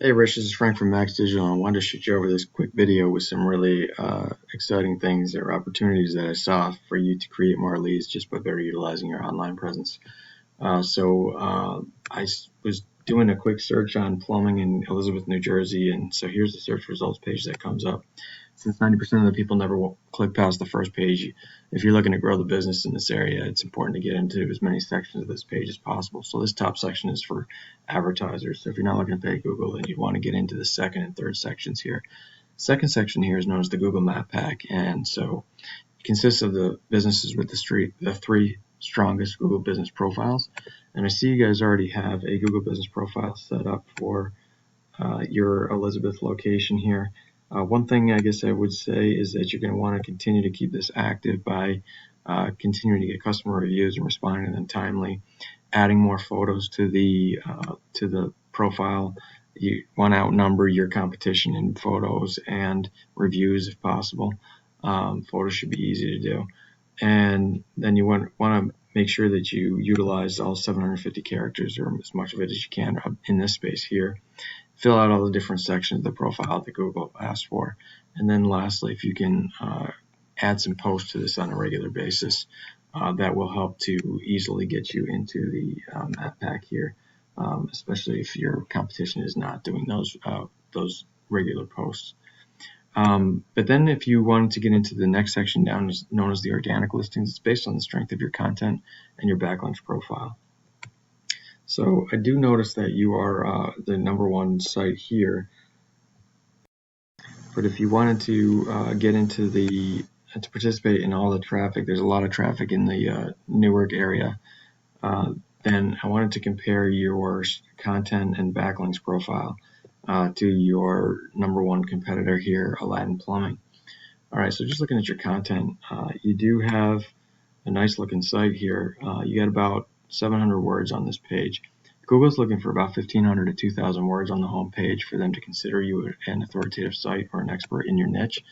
Hey Rich, this is Frank from Max Digital. I wanted to shoot you over this quick video with some really exciting things or opportunities that I saw for you to create more leads just by better utilizing your online presence. I was doing a quick search on plumbing in Elizabeth, New Jersey, and so here's the search results page that comes up. Since 90% of the people never click past the first page, if you're looking to grow the business in this area, it's important to get into as many sections of this page as possible. So this top section is for advertisers. So if you're not looking to pay Google, then you want to get into the second and third sections here. Second section here is known as the Google Map Pack, and so it consists of the businesses with the three strongest Google business profiles. And I see you guys already have a Google business profile set up for your Elizabeth location here. One thing I guess I would say is that you're going to want to continue to keep this active by continuing to get customer reviews and responding to them timely, adding more photos to the profile. You want to outnumber your competition in photos and reviews if possible. Photos should be easy to do, and then you want to make sure that you utilize all 750 characters or as much of it as you can in this space here. Fill out all the different sections of the profile that Google asked for. And then lastly, if you can add some posts to this on a regular basis, that will help to easily get you into the map pack here, especially if your competition is not doing those regular posts. But then if you wanted to get into the next section down, is known as the organic listings. It's based on the strength of your content and your backlinks profile. So I do notice that you are the #1 site here, but if you wanted to get into to participate in all the traffic, there's a lot of traffic in the Newark area, then I wanted to compare your content and backlinks profile to your #1 competitor here, Aladdin Plumbing. All right, so just looking at your content, you do have a nice looking site here. You got about 700 words on this page. Google's looking for about 1,500 to 2,000 words on the home page for them to consider you an authoritative site or an expert in your niche.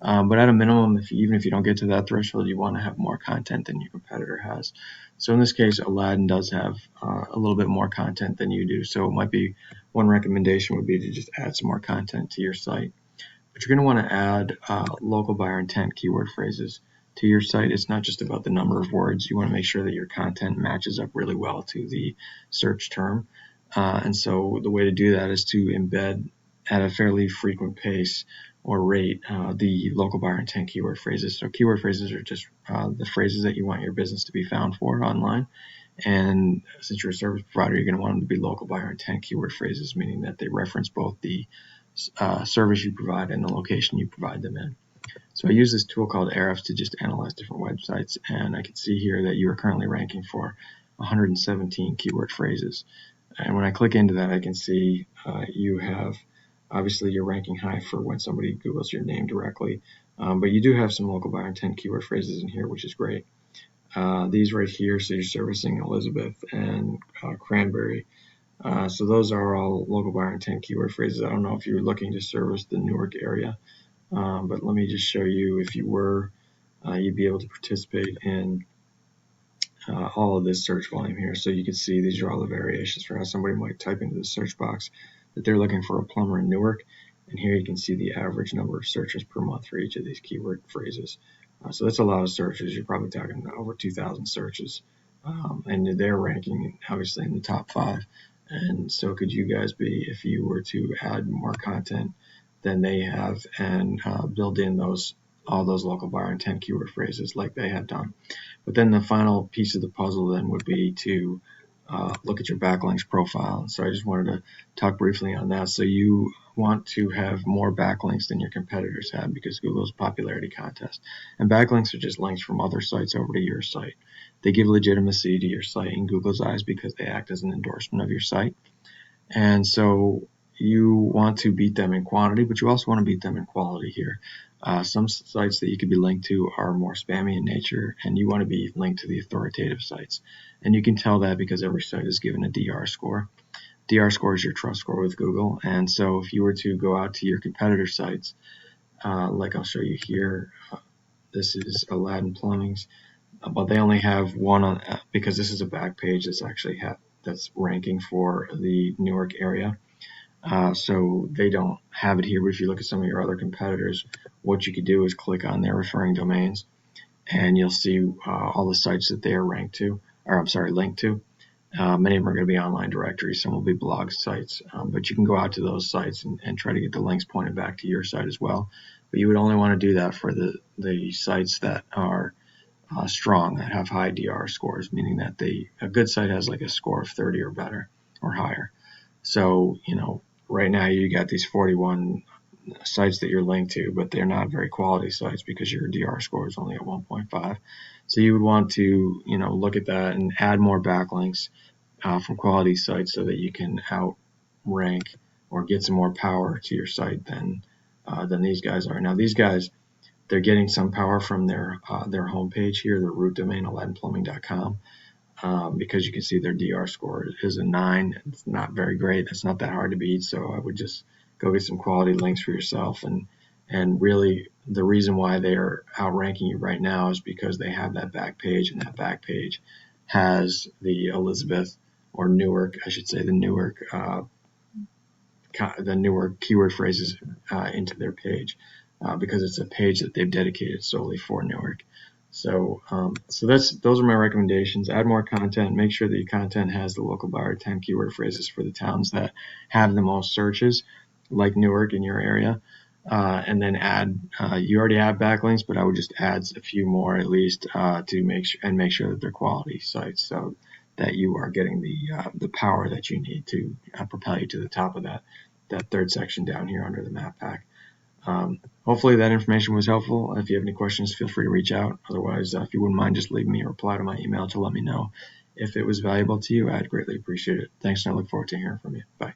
But at a minimum, even if you don't get to that threshold, you want to have more content than your competitor has. So in this case, Aladdin does have a little bit more content than you do. So it might be one recommendation would be to just add some more content to your site. But you're going to want to add local buyer intent keyword phrases to your site. It's not just about the number of words. You want to make sure that your content matches up really well to the search term. And so the way to do that is to embed at a fairly frequent pace or rate the local buyer intent keyword phrases. So keyword phrases are just the phrases that you want your business to be found for online. And since you're a service provider, you're going to want them to be local buyer intent keyword phrases, meaning that they reference both the service you provide and the location you provide them in. So I use this tool called Ahrefs to just analyze different websites, and I can see here that you are currently ranking for 117 keyword phrases. And when I click into that, I can see you have, obviously you're ranking high for when somebody Googles your name directly, but you do have some local buyer intent keyword phrases in here, which is great. These right here, so you're servicing Elizabeth and Cranberry. So those are all local buyer intent keyword phrases. I don't know if you're looking to service the Newark area, but let me just show you if you were, you'd be able to participate in all of this search volume here. So you can see these are all the variations for how somebody might type into the search box that they're looking for a plumber in Newark. And here you can see the average number of searches per month for each of these keyword phrases. So that's a lot of searches. You're probably talking over 2,000 searches. And they're ranking obviously in the top 5. And so could you guys be if you were to add more content than they have and build in all those local buyer intent keyword phrases like they have done. But then the final piece of the puzzle then would be to look at your backlinks profile. So I just wanted to talk briefly on that. So you want to have more backlinks than your competitors have because Google's popularity contest. And backlinks are just links from other sites over to your site. They give legitimacy to your site in Google's eyes because they act as an endorsement of your site. And so you want to beat them in quantity, but you also want to beat them in quality here. Some sites that you could be linked to are more spammy in nature, and you want to be linked to the authoritative sites. And you can tell that because every site is given a DR score. DR score is your trust score with Google. And so if you were to go out to your competitor sites, like I'll show you here, this is Aladdin Plumbing's, but they only have one on because this is a back page that's actually that's ranking for the Newark area. So they don't have it here. But if you look at some of your other competitors, what you could do is click on their referring domains, and you'll see all the sites that they are ranked to, or I'm sorry, linked to. Many of them are going to be online directories, some will be blog sites, but you can go out to those sites and try to get the links pointed back to your site as well. But you would only want to do that for the sites that are strong, that have high DR scores, meaning that a good site has like a score of 30 or better or higher. So, right now you got these 41 sites that you're linked to, but they're not very quality sites because your DR score is only at 1.5. So you would want to, look at that and add more backlinks from quality sites so that you can outrank or get some more power to your site than these guys are. Now these guys, they're getting some power from their homepage here, their root domain, aladdinplumbing.com. Because you can see their DR score is a 9. It's not very great. It's not that hard to beat, so I would just go get some quality links for yourself. And really, the reason why they are outranking you right now is because they have that back page, and that back page has the Elizabeth or Newark, I should say, the Newark keyword phrases into their page because it's a page that they've dedicated solely for Newark. So those are my recommendations. Add more content. Make sure that your content has the local buyer 10 keyword phrases for the towns that have the most searches, like Newark in your area. And then you already have backlinks, but I would just add a few more at least to make sure that they're quality sites, so that you are getting the power that you need to propel you to the top of that third section down here under the map pack. Hopefully that information was helpful. If you have any questions, feel free to reach out. Otherwise, if you wouldn't mind just leaving me a reply to my email to let me know if it was valuable to you, I'd greatly appreciate it. Thanks, and I look forward to hearing from you. Bye.